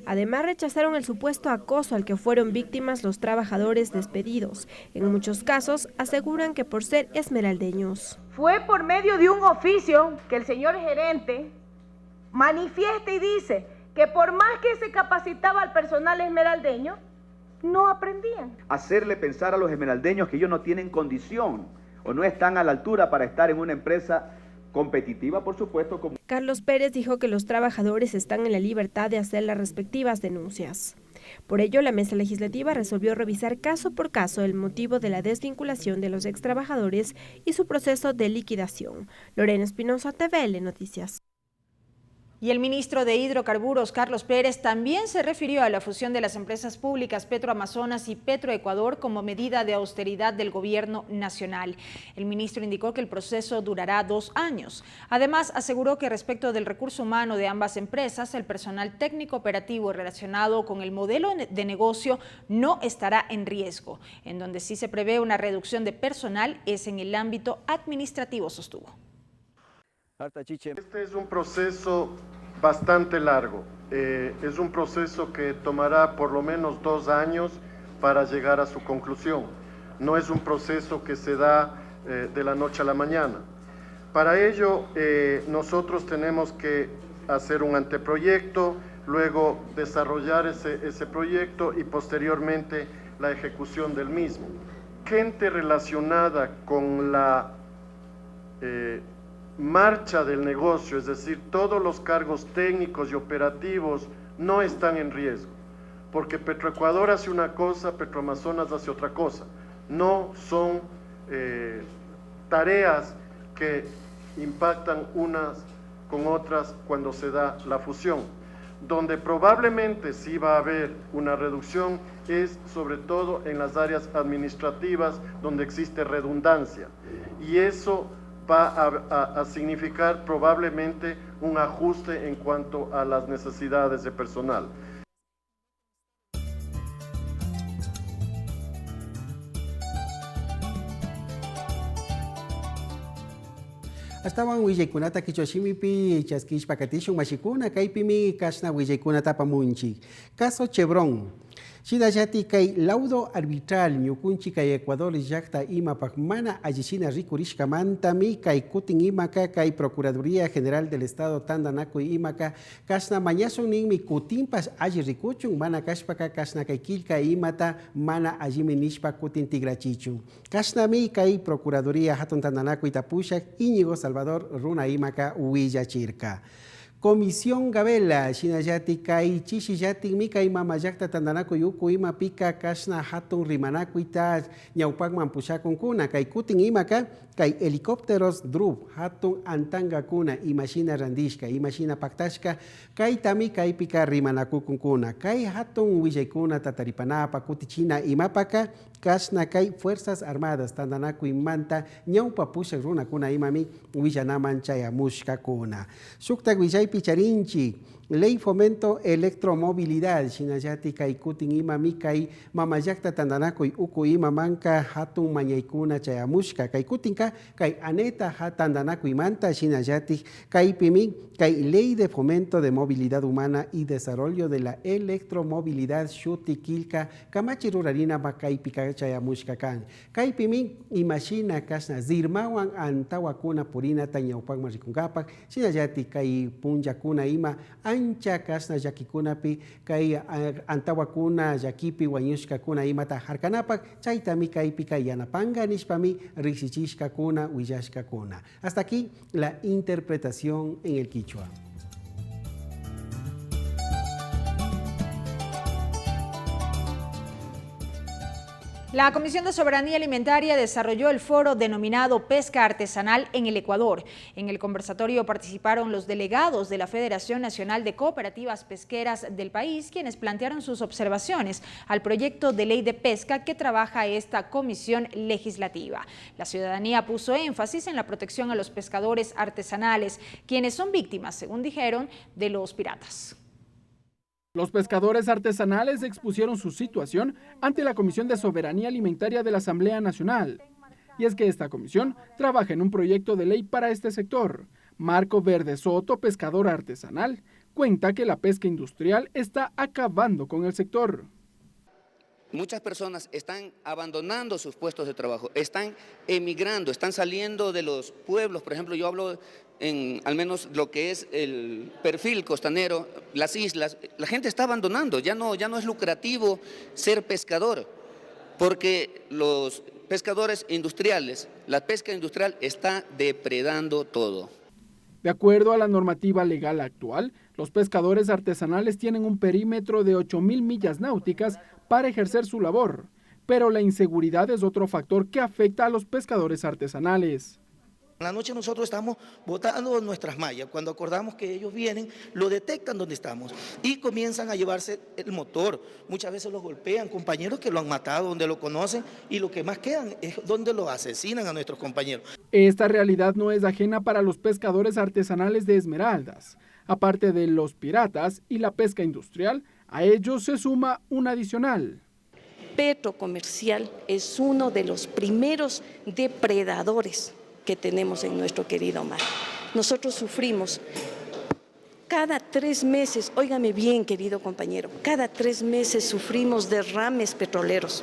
S4: Además, rechazaron el supuesto acoso al que fueron víctimas los trabajadores despedidos. En muchos casos, aseguran que por ser esmeraldeños.
S14: Fue por medio de un oficio que el señor gerente manifiesta y dice que por más que se capacitaba al personal esmeraldeño, no aprendían.
S25: Hacerle pensar a los esmeraldeños que ellos no tienen condición o no están a la altura para estar en una empresa competitiva, por supuesto.
S4: Carlos Pérez dijo que los trabajadores están en la libertad de hacer las respectivas denuncias. Por ello, la mesa legislativa resolvió revisar caso por caso el motivo de la desvinculación de los extrabajadores y su proceso de liquidación. Lorena Espinosa, TVL Noticias.
S6: Y el ministro de Hidrocarburos, Carlos Pérez, también se refirió a la fusión de las empresas públicas Petroamazonas y Petroecuador como medida de austeridad del gobierno nacional. El ministro indicó que el proceso durará 2 años. Además, aseguró que respecto del recurso humano de ambas empresas, el personal técnico operativo relacionado con el modelo de negocio no estará en riesgo. En donde sí se prevé una reducción de personal es en el ámbito administrativo, sostuvo.
S7: Este es un proceso bastante largo, es un proceso que tomará por lo menos 2 años para llegar a su conclusión. No es un proceso que se da de la noche a la mañana. Para ello, nosotros tenemos que hacer un anteproyecto, luego desarrollar ese proyecto y posteriormente la ejecución del mismo. Gente relacionada con la marcha del negocio, es decir, todos los cargos técnicos y operativos no están en riesgo, porque Petroecuador hace una cosa, Petroamazonas hace otra cosa. No son tareas que impactan unas con otras cuando se da la fusión. Donde probablemente sí va a haber una reducción es sobre todo en las áreas administrativas donde existe redundancia, y eso va a significar probablemente un ajuste en cuanto a las necesidades de personal.
S24: Astawan willaykunata kichwashimipi chaskishpakatishun mashikuna kaypimi kashna willaykunata pamunchik. Caso Chevron. Shinayati kay laudo arbitral ñukunchi kay Ecuador llaqta imapak mana allishina rikurishkamantami kay kutin imaka kay Procuraduría General del Estado tandanakuy imaka kasna mañasun ninmi kutinpas alli rikuchun mana kashpaka kasna kay kilka imata mana allimi nishpa kutin tigrachichun. Kasnami kay Procuraduría hatun tandanakuy tapushak Íñigo Salvador runa imaka huillachirka. Comisión Gabela, Shinayati Kai, Chishiyati, Mika y Mamayakta Tandanaco Yuku, Ima Pika, Kasna, Hatun, Rimanaku, Ita, Ñaupagman Pushakun Kuna, Kai Kutin Imaka, Kai helicópteros Drub, Hatun, Antanga Kuna, Imagina Randishka, Imagina Paktashka, Kai Tami, Kai Pika, Rimanaku Kuna, Kai Hatun, Wijaykuna, Tataripanapa, Kutichina, Imapaka, Kasna Kai Fuerzas Armadas, Tandanaku Imanta, Ñaupa Pushak Runa Kuna, Imami, Wijanaman Chayamushka Kuna. Sukta Wijay Picharinchi, Ley Fomento Electromovilidad, Shinayati Kai Kutin Imami Kai Mamayakta Tandanakoy Uku Imamanka Hatun Mañaykuna Chayamushka Kai Kutinka Kai Aneta Hatandanakoy Manta Shinayati Kai Pimi Kai Ley de Fomento de Movilidad Humana y Desarrollo de la Electromovilidad Shuti Kilka Kamachi Rurarina Bakai Pika Chayamushka Kan Kai Pimi Imagina Kasna Zirmawan Antawakuna Purina Tañaupak Marikungapak Shinayati Kai Punjakuna Ima ancha kasna yakikunapi kay antawakuna yakipi wañushka kuna imata harkanapak chaytami kaypi kay yanapanga nishpami rixichishka kuna willashka kuna. Hasta aquí la interpretación en el quichua.
S6: La Comisión de Soberanía Alimentaria desarrolló el foro denominado Pesca Artesanal en el Ecuador. En el conversatorio participaron los delegados de la Federación Nacional de Cooperativas Pesqueras del país, quienes plantearon sus observaciones al proyecto de ley de pesca que trabaja esta comisión legislativa. La ciudadanía puso énfasis en la protección a los pescadores artesanales, quienes son víctimas, según dijeron, de los piratas.
S15: Los pescadores artesanales expusieron su situación ante la Comisión de Soberanía Alimentaria de la Asamblea Nacional. Y es que esta comisión trabaja en un proyecto de ley para este sector. Marco Verde Soto, pescador artesanal, cuenta que la pesca industrial está acabando con el sector.
S16: Muchas personas están abandonando sus puestos de trabajo, están emigrando, están saliendo de los pueblos. Por ejemplo, yo hablo en al menos lo que es el perfil costanero, las islas. La gente está abandonando, ya no es lucrativo ser pescador, porque los pescadores industriales, la pesca industrial está depredando todo.
S15: De acuerdo a la normativa legal actual, los pescadores artesanales tienen un perímetro de 8.000 millas náuticas para ejercer su labor, pero la inseguridad es otro factor que afecta a los pescadores artesanales.
S17: En la noche nosotros estamos botando nuestras mallas. Cuando acordamos que ellos vienen, lo detectan donde estamos y comienzan a llevarse el motor. Muchas veces los golpean, compañeros que lo han matado, donde lo conocen, y lo que más quedan es donde lo asesinan a nuestros compañeros.
S15: Esta realidad no es ajena para los pescadores artesanales de Esmeraldas. Aparte de los piratas y la pesca industrial, a ellos se suma un adicional.
S18: Petrocomercial es uno de los primeros depredadores que tenemos en nuestro querido mar. Nosotros sufrimos cada 3 meses, óigame bien querido compañero, cada 3 meses sufrimos derrames petroleros.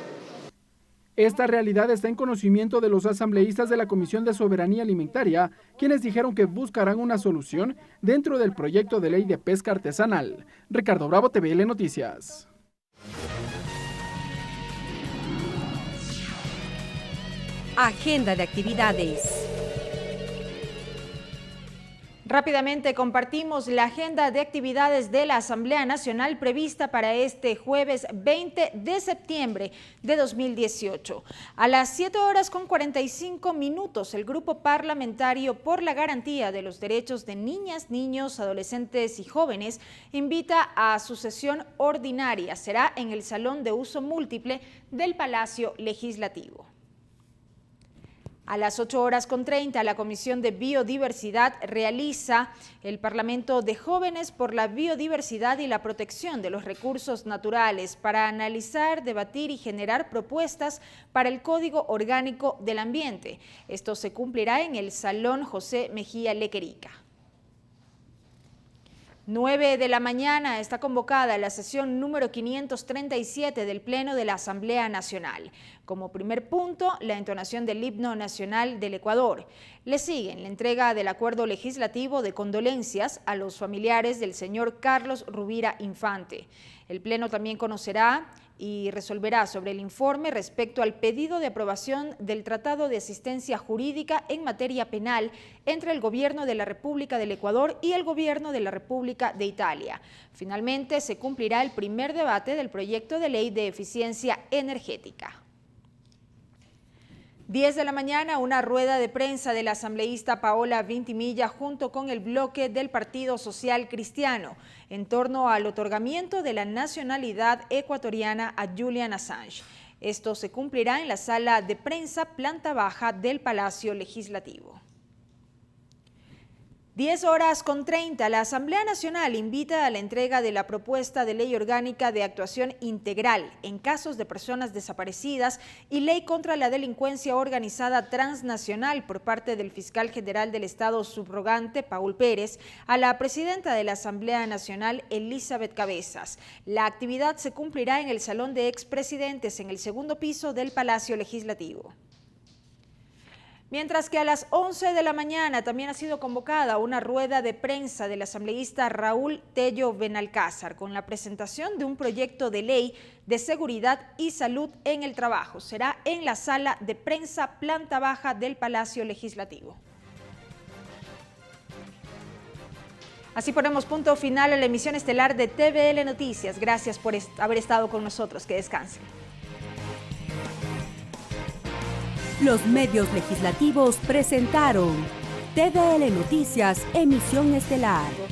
S15: Esta realidad está en conocimiento de los asambleístas de la Comisión de Soberanía Alimentaria, quienes dijeron que buscarán una solución dentro del proyecto de ley de pesca artesanal. Ricardo Bravo, TVL Noticias.
S5: Agenda de actividades.
S6: Rápidamente compartimos la agenda de actividades de la Asamblea Nacional prevista para este jueves 20 de septiembre de 2018. A las 7:45 el Grupo Parlamentario por la Garantía de los Derechos de Niñas, Niños, Adolescentes y Jóvenes invita a su sesión ordinaria. Será en el Salón de Uso Múltiple del Palacio Legislativo. A las 8:30 la Comisión de Biodiversidad realiza el Parlamento de Jóvenes por la Biodiversidad y la Protección de los Recursos Naturales para analizar, debatir y generar propuestas para el Código Orgánico del Ambiente. Esto se cumplirá en el Salón José Mejía Lequerica. 9 de la mañana está convocada la sesión número 537 del Pleno de la Asamblea Nacional. Como primer punto, la entonación del himno nacional del Ecuador. Le siguen la entrega del acuerdo legislativo de condolencias a los familiares del señor Carlos Rubira Infante. El Pleno también conocerá y resolverá sobre el informe respecto al pedido de aprobación del Tratado de Asistencia Jurídica en materia penal entre el Gobierno de la República del Ecuador y el Gobierno de la República de Italia. Finalmente, se cumplirá el primer debate del proyecto de ley de eficiencia energética. 10 de la mañana, una rueda de prensa de la asambleísta Paola Vintimilla junto con el bloque del Partido Social Cristiano en torno al otorgamiento de la nacionalidad ecuatoriana a Julian Assange. Esto se cumplirá en la sala de prensa planta baja del Palacio Legislativo. 10:30, la Asamblea Nacional invita a la entrega de la propuesta de ley orgánica de actuación integral en casos de personas desaparecidas y ley contra la delincuencia organizada transnacional por parte del fiscal general del Estado subrogante, Paul Pérez, a la presidenta de la Asamblea Nacional, Elizabeth Cabezas. La actividad se cumplirá en el Salón de Expresidentes en el segundo piso del Palacio Legislativo. Mientras que a las 11 de la mañana también ha sido convocada una rueda de prensa del asambleísta Raúl Tello Benalcázar con la presentación de un proyecto de ley de seguridad y salud en el trabajo. Será en la sala de prensa planta baja del Palacio Legislativo. Así ponemos punto final a la emisión estelar de TVL Noticias. Gracias por haber estado con nosotros. Que descansen.
S5: Los medios legislativos presentaron TVL Noticias, emisión estelar.